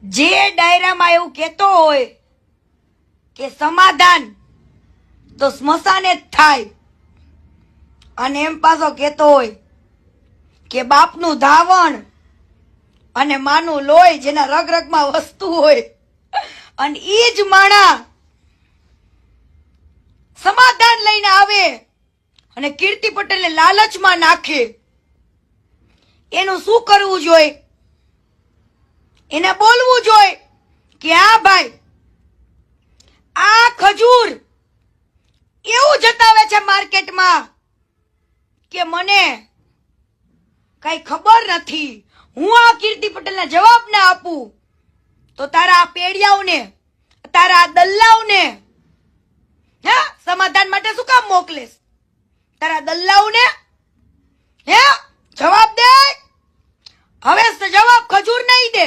જે ડાયરામાં એવું કહેતો હોય કે સમાધાન તો સ્મશાને જ થાય, અને એમ પાછો કહેતો હોય કે બાપનું ધાવણ અને માનું લોહી જેના રગ રગમાં વસ્તુ હોય, અને ઈ જ માણા સમાધાન લઈને આવે અને કીર્તિ પટેલને લાલચમાં નાખે, એનું શું કરવું જોઈએ? એને બોલવું જોઈએ કે હા ભાઈ, આ ખજૂર એવું જતાવે છે માર્કેટમાં કે મને કઈ ખબર નથી, હું આ કીર્તિ પટેલના જવાબ ના આપું તો તારા આ પેડિયાઓને, તારા આ દલ્લાઓને સમાધાન માટે શું કામ મોકલેશ? તારા દલ્લાઓને જવાબ દે. હવે જવાબ ખજૂર નહીં દે,